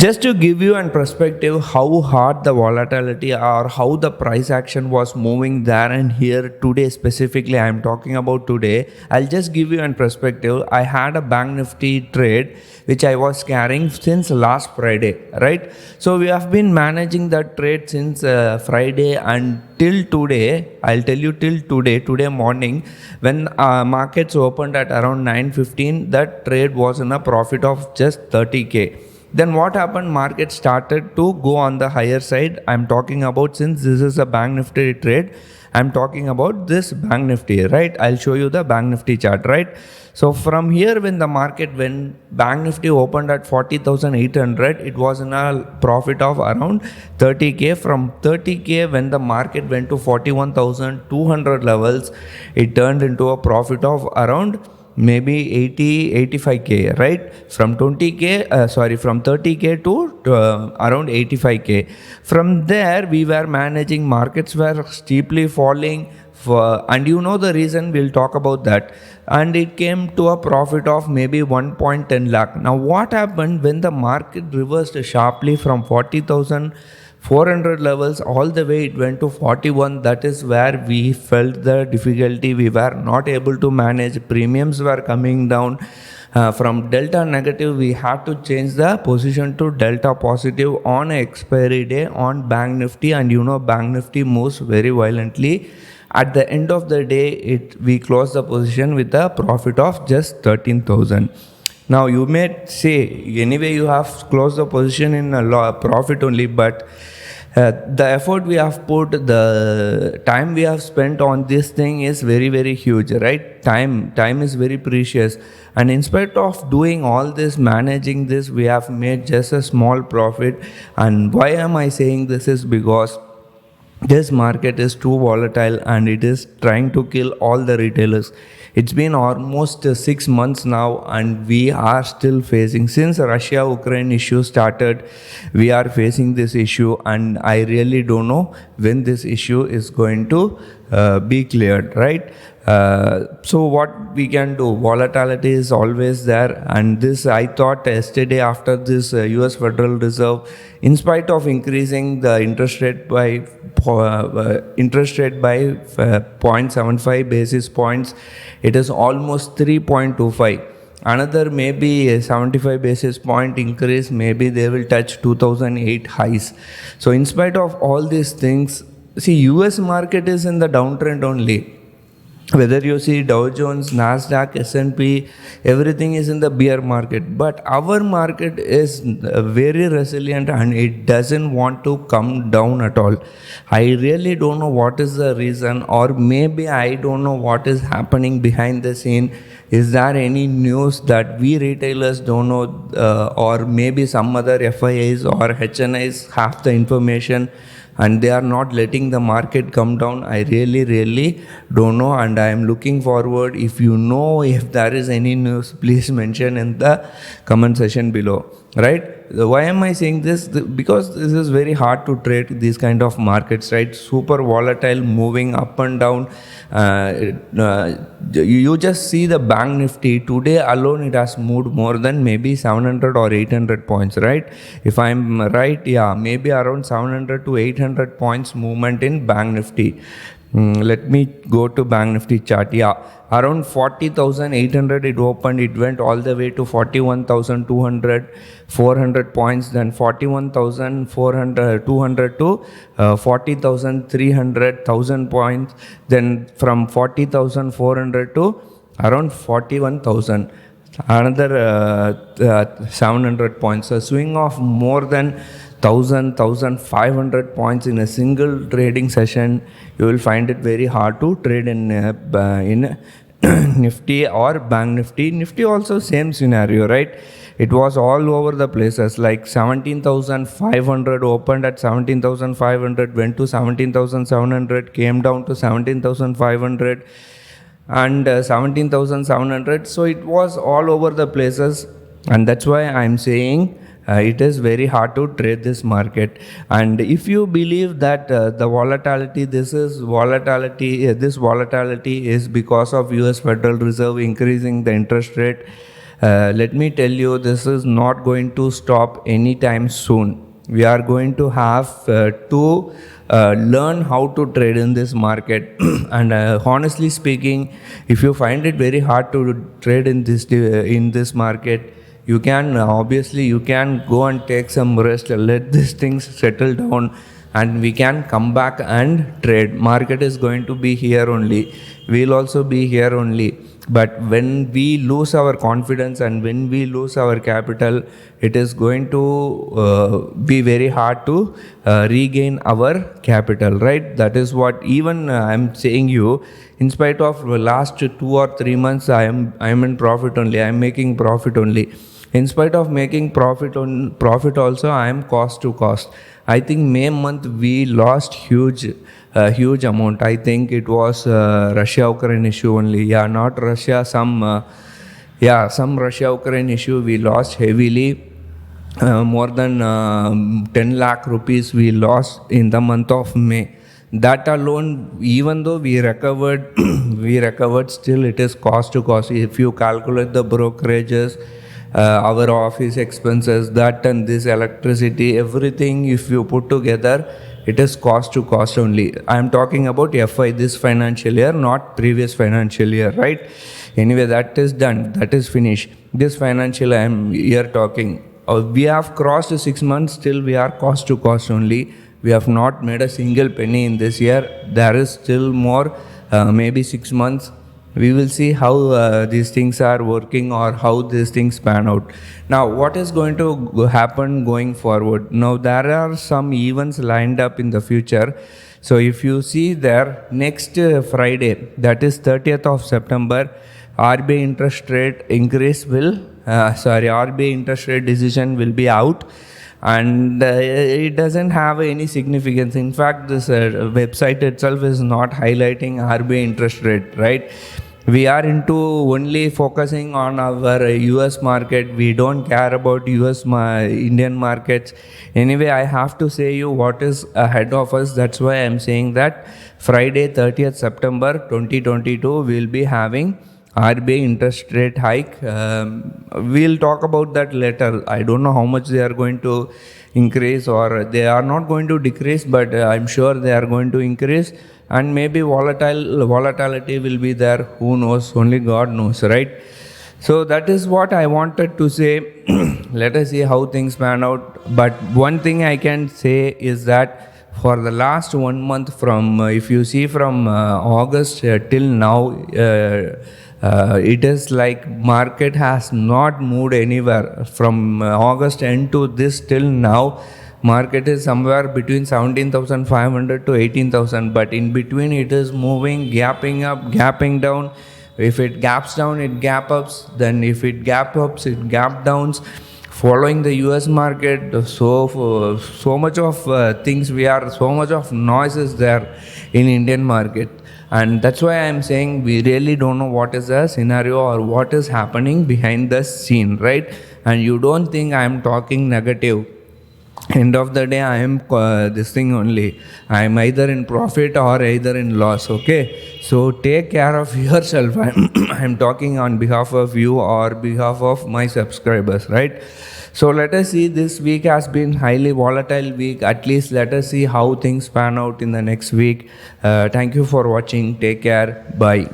Just to give you an perspective how hard the volatility or how the price action was moving there and here today, specifically I am talking about today, I'll just give you an perspective. I had a bank nifty trade which I was carrying since last Friday, right? So we have been managing that trade since Friday and till today. I'll tell you till today morning, when markets opened at around 9:15, that trade was in a profit of just 30k. Then what happened? Market started to go on the higher side. I'm talking about, since this is a bank nifty trade, I'm talking about this bank nifty, right? I'll show you the bank nifty chart, right? So from here, when bank nifty opened at 40,800, it was in a profit of around 30k. From 30k, when the market went to 41,200 levels, it turned into a profit of around maybe 85k, right? From 30k to around 85k. From there, we were managing, markets were steeply falling, and you know the reason, we'll talk about that. And it came to a profit of maybe 1.10 lakh. Now what happened when the market reversed sharply from 40,400 levels all the way it went to 41? That is where we felt the difficulty. We were not able to manage. Premiums were coming down. From delta negative, we had to change the position to delta positive on expiry day on bank nifty, and you know bank nifty moves very violently. At the end of the day, we closed the position with a profit of just 13,000. Now you may say, anyway you have closed the position in a profit only, but the effort we have put, the time we have spent on this thing is very, very huge, right? Time is very precious, and in spite of doing all this, managing this, we have made just a small profit. And why am I saying this is because this market is too volatile and it is trying to kill all the retailers. It's been almost 6 months now, and we are still facing, since Russia-Ukraine issue started, we are facing this issue, and I really don't know when this issue is going to be cleared, right? So what we can do, volatility is always there, and this, I thought yesterday after this US Federal Reserve, in spite of increasing the interest rate by 0.75 basis points, it is almost 3.25. Another maybe 75 basis point increase, maybe they will touch 2008 highs. So in spite of all these things, see, US market is in the downtrend only. Whether you see Dow Jones, Nasdaq, S&P, everything is in the bear market. But our market is very resilient and it doesn't want to come down at all. I really don't know what is the reason, or maybe I don't know what is happening behind the scene. Is there any news that we retailers don't know, or maybe some other FIIs or HNIs have the information and they are not letting the market come down? I really don't know, and I am looking forward. If you know, if there is any news, please mention in the comment section below, right? Why am I saying this? Because this is very hard to trade these kind of markets, right? Super volatile, moving up and down. You just see the bank nifty today alone, it has moved more than maybe 700 or 800 points, right? If I'm right, yeah, maybe around 700 to 800 points movement in bank nifty. Let me go to bank nifty chart. Yeah, around 40,800 it opened, it went all the way to 41,200, 400 points, then 41,400, 200 to 40,300, 1,000 points, then from 40,400 to around 41,000, another 700 points, a swing of more than 1,500 points in a single trading session. You will find it very hard to trade in Nifty or bank nifty. Nifty also same scenario, right? It was all over the places, like 17,500 opened at 17,500, went to 17,700, came down to 17,500 and 17,700. So it was all over the places, and that's why I'm saying it is very hard to trade this market. And if you believe that the volatility, this volatility is because of US Federal Reserve increasing the interest rate, let me tell you, this is not going to stop anytime soon. We are going to have to learn how to trade in this market. And honestly speaking, if you find it very hard to trade in this market, you can obviously you can go and take some rest, let these things settle down, and we can come back and trade. Market is going to be here only, we'll also be here only. But when we lose our confidence and when we lose our capital, it is going to be very hard to regain our capital, right? That is what even I'm saying you. In spite of last 2 or 3 months, I am in profit only. I am making profit only. In spite of making profit also, I am cost to cost. I think May month we lost huge amount. I think it was Russia-Ukraine issue only. Yeah, not Russia, some Russia-Ukraine issue we lost heavily. More than 10 lakh rupees we lost in the month of May. That alone, even though we recovered, still it is cost to cost. If you calculate the brokerages, our office expenses, that and this electricity, everything, if you put together, it is cost to cost only. I am talking about FI this financial year, not previous financial year, right? Anyway, that is done, that is finished. This financial I am here talking. We have crossed 6 months, still we are cost to cost only. We have not made a single penny in this year. There is still more, maybe 6 months. We will see how these things are working or how these things pan out. Now, what is going to happen going forward? Now, there are some events lined up in the future. So, if you see there, next Friday, that is 30th of September, RBI interest rate increase RBI interest rate decision will be out. And it doesn't have any significance. In fact, this website itself is not highlighting RBI interest rate, right? We are into only focusing on our US market. We don't care about Indian markets. Anyway, I have to say you what is ahead of us. That's why I'm saying that Friday 30th September 2022 we'll be having RBI interest rate hike. We'll talk about that later. I don't know how much they are going to increase, or they are not going to decrease, but I'm sure they are going to increase. And maybe volatility will be there. Who knows? Only God knows, right? So that is what I wanted to say. Let us see how things pan out. But one thing I can say is that for the last 1 month, from if you see from August till now, it is like market has not moved anywhere. From August end to this till now, market is somewhere between 17,500 to 18,000, but in between it is moving, gapping up, gapping down. If it gaps down, it gap ups. Then if it gap ups, it gap downs. Following the US market, so much of things so much of noise is there in Indian market. And that's why I'm saying we really don't know what is the scenario or what is happening behind the scene, right? And you don't think I'm talking negative. End of the day, I am this thing only. I am either in profit or either in loss, okay? So take care of yourself. I'm talking on behalf of you or behalf of my subscribers, right? So let us see, this week has been highly volatile week. At least let us see how things pan out in the next week. Thank you for watching. Take care. Bye.